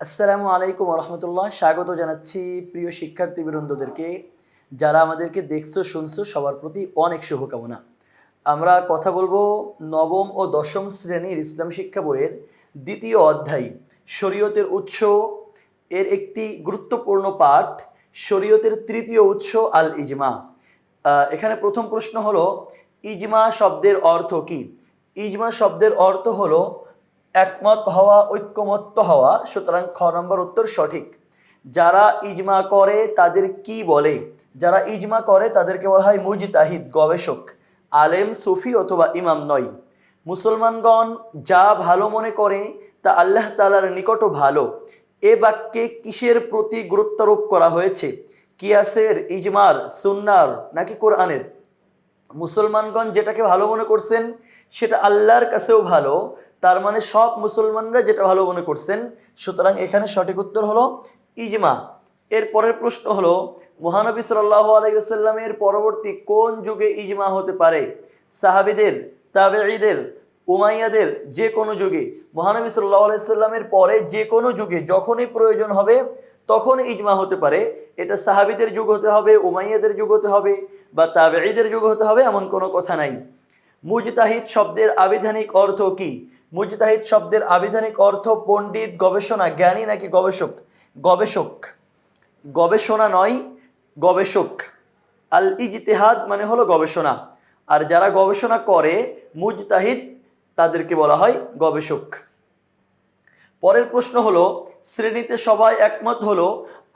আসসালামু আলাইকুম রহমতুল্লাহ। স্বাগত জানাচ্ছি প্রিয় শিক্ষার্থীবৃন্দদেরকে, যারা আমাদেরকে দেখছো শুনছো, সবার প্রতি অনেক শুভকামনা। আমরা কথা বলবো নবম ও দশম শ্রেণীর ইসলাম শিক্ষা বইয়ের দ্বিতীয় অধ্যায় শরীয়তের উৎস এর একটি গুরুত্বপূর্ণ পাঠ, শরীয়তের তৃতীয় উৎস আল ইজমা। এখানে প্রথম প্রশ্ন হলো, ইজমা শব্দের অর্থ কি? ইজমা শব্দের অর্থ হলো একমত হওয়া, ঐক্যমত্য হওয়া। সুতরাং খ নম্বর উত্তর সঠিক। যারা ইজমা করে তাদের কি বলে? যারা ইজমা করে তাদেরকে বলা হয় মুজতাহিদ, গবেষক। আলেম, সুফি অথবা ইমাম নয়। মুসলমানগণ যা ভালো মনে করে তা আল্লাহ তাআলার নিকটও ভালো। এ বাক্যে কিসের প্রতি গুরুত্বারোপ করা হয়েছে? কিয়াসের, ইজমার, সুন্নার নাকি কোরআনের? মুসলমানগণ যেটাকে ভালো মনে করছেন সেটা আল্লাহর কাছেও ভালো, তার মানে সব মুসলমানরা যেটা ভালো মনে করছেন। সুতরাং এখানে সঠিক উত্তর হলো ইজমা। এর পরের প্রশ্ন হলো, মহানবী সাল্লাল্লাহু আলাইহি ওয়াসাল্লামের পরবর্তী কোন যুগে ইজমা হতে পারে? সাহাবীদের, তাবেঈদের, উমাইয়াদের, যে কোনো যুগে। মহানবী সাল্লাল্লাহু আলাইহি ওয়াসাল্লামের পরে যে কোনো যুগে যখনই প্রয়োজন হবে তখন ইজমা হতে পারে। এটা সাহাবীদের যুগ হতে হবে, উমাইয়াদের যুগ হতে হবে বা তাবেঈদের যুগ হতে হবে এমন কোনো কথা নাই। মুজতাহিদ শব্দের আবিধানিক অর্থ কি? মুজতাহিদ শব্দের আবিধানিক অর্থ পণ্ডিত, গবেষণা, জ্ঞানী নাকি গবেষক? গবেষক। গবেষণা নয়, গবেষক। আল ইজতিহাদ মানে হলো গবেষণা। আর যারা গবেষণা করে মুজতাহিদ, তাদেরকে বলা হয় গবেষক। পরের প্রশ্ন হলো, শ্রেণীতে সবাই একমত হলো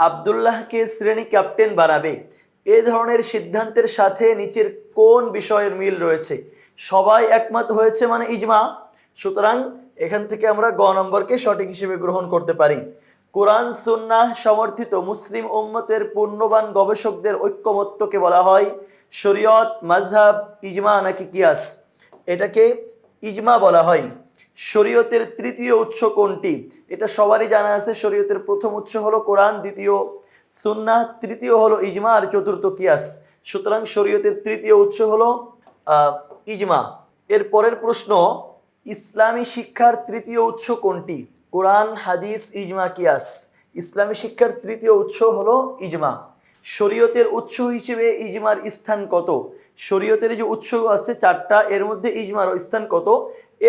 আব্দুল্লাহকে শ্রেণী ক্যাপ্টেন বানাবে। এ ধরনের সিদ্ধান্তের সাথে নিচের কোন বিষয়ের মিল রয়েছে? সবাই একমত হয়েছে মানে ইজমা। সুতরাং এখান থেকে আমরা গ নম্বরকে সঠিক হিসেবে গ্রহণ করতে পারি। কোরআন সুন্নাহ সমর্থিত মুসলিম উম্মতের পূর্ণবান গবেষকদের ঐক্যমত্যকে বলা হয় শরীয়ত, মাযহাব, ইজমা নাকি কিয়াস? এটাকে ইজমা বলা হয়। শরীয়তের তৃতীয় উৎস কোনটি? এটা সবারই জানা আছে। শরীয়তের প্রথম উৎস হলো কোরআন, দ্বিতীয় সুন্নাহ, তৃতীয় হলো ইজমা আর চতুর্থ কিয়াস। সুতরাং শরীয়তের তৃতীয় উৎস হলো ইজমা। এর পরের প্রশ্ন, ইসলামী শিক্ষার তৃতীয় উৎস কোনটি? কোরআন, হাদিস, ইজমা, কিয়াস। ইসলামী শিক্ষার তৃতীয় উৎস হলো ইজমা। শরীয়তের উৎস হিসেবে ইজমার স্থান কত? শরীয়তের যে উৎস আছে চারটা, এর মধ্যে ইজমার স্থান কত?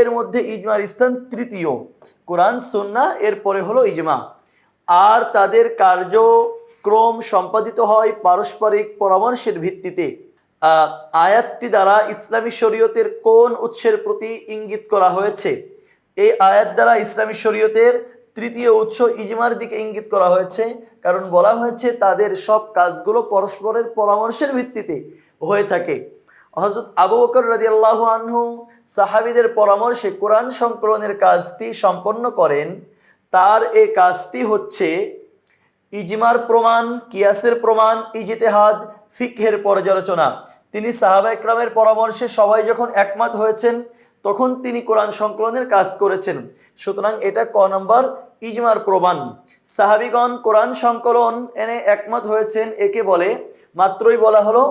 এর মধ্যে ইজমার স্থান তৃতীয়। কোরআন, সুন্নাহ, এরপরে হলো ইজমা। আর তাদের কার্যক্রম সম্পাদিত হয় পারস্পরিক পরামর্শের ভিত্তিতে। আয়াতটি দ্বারা ইসলামী শরীয়তের কোন উৎসের প্রতি ইঙ্গিত করা হয়েছে? এই আয়াত দ্বারা ইসলামী শরীয়তের তৃতীয় উৎস ইজমার দিকে ইঙ্গিত করা হয়েছে, কারণ বলা হয়েছে তাদের সব কাজগুলো পরস্পরের পরামর্শের ভিত্তিতে হয়ে থাকে। হযরত আবু বকর রাদিয়াল্লাহু আনহু সাহাবীদের পরামর্শে কোরআন সংকলনের কাজটি সম্পন্ন করেন। তার এই কাজটি হচ্ছে ইজমার প্রমাণ, কিয়াসের প্রমাণ, ইজতিহাদ, ফিকহের পর্যালোচনা। তিনি সাহাবা একরামের পরামর্শে সবাই যখন একমত হয়েছেন তখন তিনি কোরআন সংকলনের কাজ করেছেন। সুতরাং এটা ক নম্বর, ইজমার প্রমাণ। সাহাবীগণ কোরআন সংকলন এনে একমত হয়েছেন, একে বলে, মাত্রই বলা হলো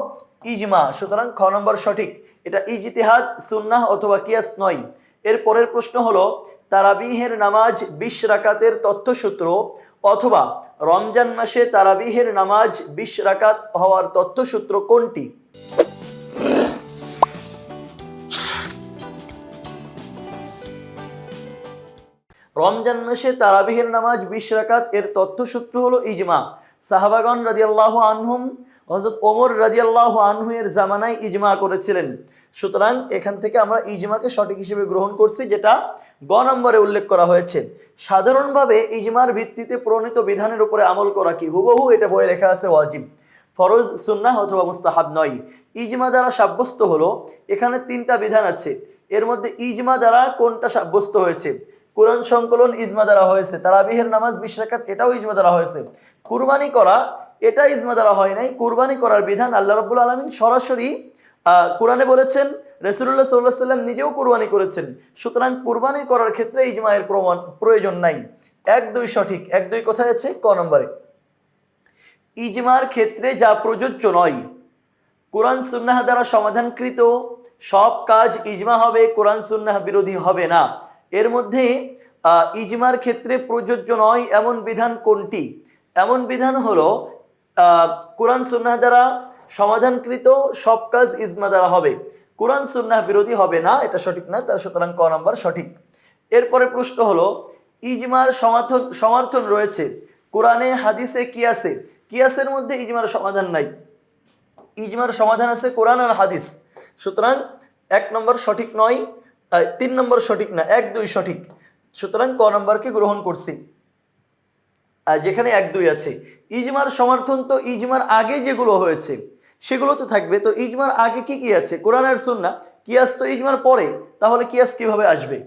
ইজমা। সুতরাং খ নম্বর সঠিক। এটা ইজতিহাদ, সুন্নাহ অথবা কিয়াস নয়। এর পরের প্রশ্ন হলো, তারাবিহের নামাজ 20 রাকাতের তথ্যসূত্র অথবা রমজান মাসে তারাবিহের নামাজ 20 রাকাত হওয়ার তথ্যসূত্র কোনটি? রমজান মাসে তারাবিহের নামাজ 20 রাকাত এর তথ্যসূত্র হলো ইজমা। সাহাবাগণ রাদিয়াল্লাহু আনহুম, হযরত ওমর রাদিয়াল্লাহু আনহু এর জামানায় ইজমা করেছিলেন। সুতরাং এখান থেকে আমরা ইজমাকে সঠিক হিসেবে গ্রহণ করছি, যেটা গ নম্বরে উল্লেখ করা হয়েছে। সাধারণভাবে ইজমার ভিত্তিতে প্রণীত বিধানের উপরে আমল করা কি? হুবহু এটা বইয়ে লেখা আছে ওয়াজিব, ফরজ, সুন্নাহ অথবা মুস্তাহাব নয়। ইজমা দ্বারা সাব্যস্ত হলো, এখানে 3টা বিধান আছে। এর মধ্যে ইজমা দ্বারা কোনটা সাব্যস্ত হয়েছে? কোরআন সংকলন ইজমা দ্বারা হয়েছে। তারাবিহের নামাজ 20 রাকাত এটাও ইজমা দ্বারা হয়েছে। কুরবানি করা এটা ইজমা দ্বারা হয় নাই। কুরবানি করার বিধান আল্লাহ রাব্বুল আলামিন সরাসরি কোরআনে বলেছেন, রাসূলুল্লাহ সাল্লাল্লাহু আলাইহি ওয়াসাল্লাম নিজেও কুরবানি করেছেন। সুতরাং কুরবানি করার ক্ষেত্রে ইজমায়ের প্রয়োজন নাই। 1-2 সঠিক। 1-2 কোথায় আছে? ক নম্বরে। ইজমার ক্ষেত্রে যা প্রযোজ্য নয়। কোরআন সুন্নাহ দ্বারা সমাধানকৃত সব কাজ ইজমা হবে, কোরআন সুন্নাহ বিরোধী হবে না। এর মধ্যে ইজমার ক্ষেত্রে প্রযোজ্য নয় এমন বিধান কোনটি? এমন বিধান হলো কোরআন সুন্নাহ দ্বারা সমাধানকৃত সব কাজ ইজমা দ্বারা হবে, কোরআন সুন্নাহ বিরোধী হবে না, এটা সঠিক না, তার সুতরাং ক নাম্বার সঠিক। এরপরে প্রশ্ন হলো ইজমার সমর্থন রয়েছে কোরআনে হাদিসে কিয়াসে, কিয়াসের মধ্যে ইজমার সমাধান নাই, ইজমার সমাধান আছে কোরআন আর হাদিস, সুতরাং 1 নম্বর সঠিক নয়, 3 নম্বর সঠিক না, 1 2 সঠিক, সুতরাং ক নম্বরকে গ্রহণ করছি। যেখানে 1 2 আছে ইজমার সমর্থন, তো ইজমার আগে যেগুলো হয়েছে সেগুলো তো থাকবে, তো ইজমার আগে কি কি আছে? কোরআন আর সুন্নাহ। কিয়াস তো ইজমার পরে, তাহলে কিয়াস কিভাবে আসবে?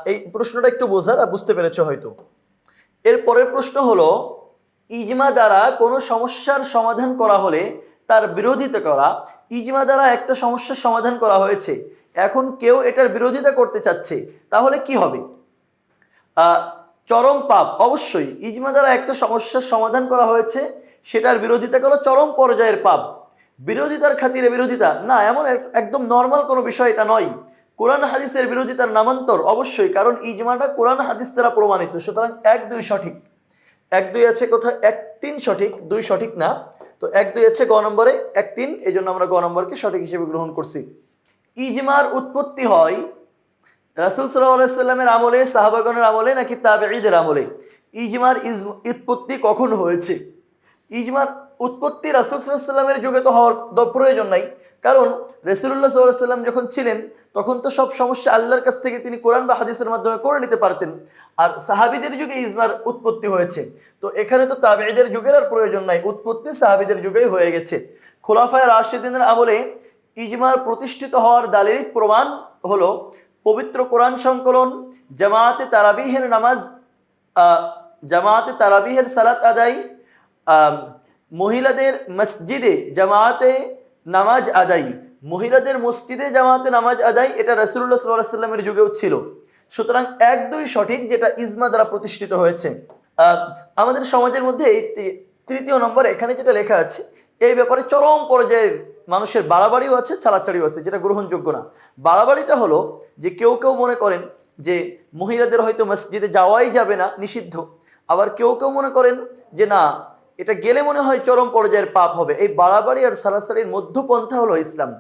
এই প্রশ্নটা একটু বুঝতে পেরেছো হয়তো। এর পরের প্রশ্ন হলো ইজমা দ্বারা কোনো সমস্যার সমাধান করা হলে তার বিরোধিতা করা। ইজমা দ্বারা একটা সমস্যার সমাধান করা হয়েছে, এখন কেউ এটার বিরোধিতা করতে চাচ্ছে, তাহলে কি হবে? চরম পাপ। অবশ্যই ইজমা দ্বারা একটা সমস্যার সমাধান করা হয়েছে, সেটার বিরোধিতা করা চরম পর্যায়ের পাপ। বিরোধিতার খাতিরে বিরোধিতা না, এমন একদম নর্মাল কোনো বিষয় এটা নয়। কোরআন হাদিসের বিরোধিতার নামান্তর অবশ্যই, কারণ ইজমাটা কোরআন হাদিস দ্বারা প্রমাণিত, সুতরাং 1 2 সঠিক। 1 2 আছে কোথায়? 1 3 সঠিক, 2 সঠিক না, তো 1 2 আছে গ নম্বরে, 1 3, এই জন্য আমরা গ নম্বরকে সঠিক হিসেবে গ্রহণ করছি। ইজমার উৎপত্তি হয় রাসূল সাল্লাল্লাহু আলাইহি সাল্লামের আমলে, সাহাবাগণের আমলে, নাকি তাবেঈদের আমলে? ইজমার উৎপত্তি কখন হয়েছে? ইজমার উৎপত্তি রাসূল সাল্লাল্লাহু আলাইহি সাল্লামের যুগে তো হওয়ার প্রয়োজন নাই, কারণ রাসূলুল্লাহ সাল্লাল্লাহু আলাইহি সাল্লাম যখন ছিলেন তখন তো সব সমস্যা আল্লাহর কাছ থেকে তিনি কোরআন বা হাদিসের মাধ্যমে করে নিতে পারতেন, আর সাহাবীদের যুগে ইজমার উৎপত্তি হয়েছে, তো এখানে তো তাবেঈদের যুগের আর প্রয়োজন নাই, উৎপত্তি সাহাবীদের যুগেই হয়ে গেছে। খোলাফায়ে রাশিদিনের আমলে ইজমার প্রতিষ্ঠিত হওয়ার দালিলিক প্রমাণ হলো পবিত্র কোরআন সংকলন, জামাতে তারাবিহের সালাত আদায়, মহিলাদের মসজিদে জামাতে নামাজ আদায়, মহিলাদের মসজিদে জামাতে নামাজ আদায়, এটা রাসূলুল্লাহ সাল্লাল্লাহু আলাইহি সাল্লামের যুগেও ছিল, সুতরাং 1 2 সঠিক, যেটা ইজমা দ্বারা প্রতিষ্ঠিত হয়েছে। আমাদের সমাজের মধ্যে এই 3য় নম্বর এখানে যেটা লেখা আছে, এই ব্যাপারে চরম পর্যায়ের মানুষের বাড়াবাড়িও আছে, ছাড়াছাড়িও আছে, যেটা গ্রহণযোগ্য না। বাড়াবাড়িটা হলো যে কেউ কেউ মনে করেন যে মহিলাদের হয়তো মসজিদে যাওয়াই যাবে না, নিষিদ্ধ, আবার কেউ কেউ মনে করেন যে না, এটা গেলে মনে হয় চরম পর্যায়ের পাপ হবে। এই বাড়াবাড়ি আর সারাসারির মধ্যপন্থা হলো ইসলাম।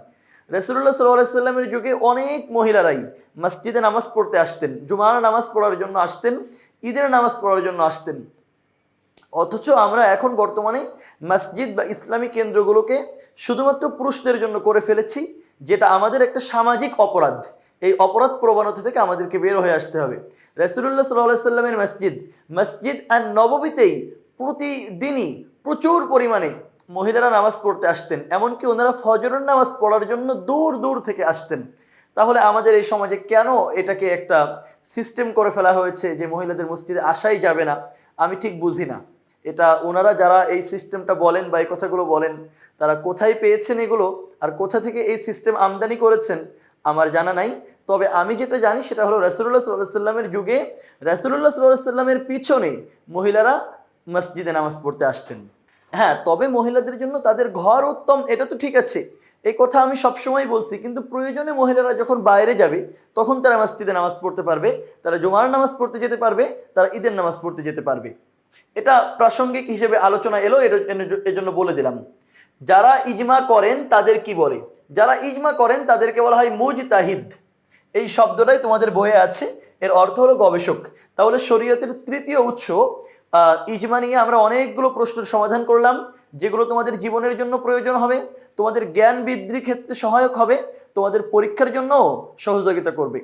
রাসূলুল্লাহ সাল্লাল্লাহু আলাইহি সাল্লামের যুগে অনেক মহিলারাই মসজিদে নামাজ পড়তে আসতেন, জুমার নামাজ পড়ার জন্য আসতেন, ঈদের নামাজ পড়ার জন্য আসতেন, অথচ আমরা এখন বর্তমানে মসজিদ বা ইসলামী কেন্দ্রগুলোকে শুধুমাত্র পুরুষদের জন্য করে ফেলেছি, যেটা আমাদের একটা সামাজিক অপরাধ। এই অপরাধ প্রবণতা থেকে আমাদেরকে বের হয়ে আসতে হবে। রাসূলুল্লাহ সাল্লাল্লাহু আলাইহি সাল্লামের মসজিদ আর নববীতেই প্রতিদিনই প্রচুর পরিমাণে মহিলারা নামাজ পড়তে আসতেন, এমনকি ওনারা ফজরের নামাজ পড়ার জন্য দূর দূর থেকে আসতেন। তাহলে আমাদের এই সমাজে কেন এটাকে একটা সিস্টেম করে ফেলা হয়েছে যে মহিলাদের মসজিদে আসাই যাবে না? আমি ঠিক বুঝি না। এটা ওনারা যারা এই সিস্টেমটা বলেন বা এই কথাগুলো বলেন, তারা কোথায় পেয়েছেন এগুলো আর কোথা থেকে এই সিস্টেম আমদানি করেছেন আমার জানা নাই। তবে আমি যেটা জানি সেটা হলো রাসূলুল্লাহ সাল্লাল্লাহু আলাইহি সাল্লামের যুগে রাসূলুল্লাহ সাল্লাল্লাহু আলাইহি সাল্লামের পিছনে মহিলারা মসজিদে নামাজ পড়তে আসতেন। হ্যাঁ, তবে মহিলাদের জন্য তাদের ঘর উত্তম, এটা তো ঠিক আছে, এই কথা আমি সবসময় বলছি, কিন্তু প্রয়োজনে মহিলারা যখন বাইরে যাবে তখন তারা মসজিদে নামাজ পড়তে পারবে, তারা জুমার নামাজ পড়তে যেতে পারবে, তারা ঈদের নামাজ পড়তে যেতে পারবে। এটা প্রাসঙ্গিক হিসেবে আলোচনা এলো, এজন্য বলে দিলাম। যারা ইজমা করেন তাদের কি বলে? যারা ইজমা করেন তাদেরকে বলা হয় মুজতাহিদ। এই শব্দটাই তোমাদের বইয়ে আছে, এর অর্থ হলো গবেষক। তাহলে শরীয়তের 3য় উৎস ইজমা নিয়ে আমরা অনেকগুলো প্রশ্নের সমাধান করলাম, যেগুলো তোমাদের জীবনের জন্য প্রয়োজন হবে, তোমাদের জ্ঞান বৃদ্ধির ক্ষেত্রে সহায়ক হবে, তোমাদের পরীক্ষার জন্য সহযোগিতা করবে।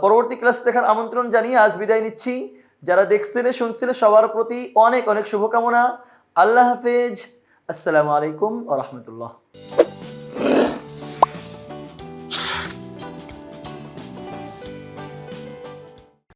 পরবর্তী ক্লাস দেখার আমন্ত্রণ জানিয়ে আজ বিদায় নিচ্ছি। যারা দেখছিলে শুনছিলে সবার প্রতি অনেক অনেক শুভকামনা। আল্লাহ হাফেজ। আসসালামু আলাইকুম ওয়া রাহমাতুল্লাহ।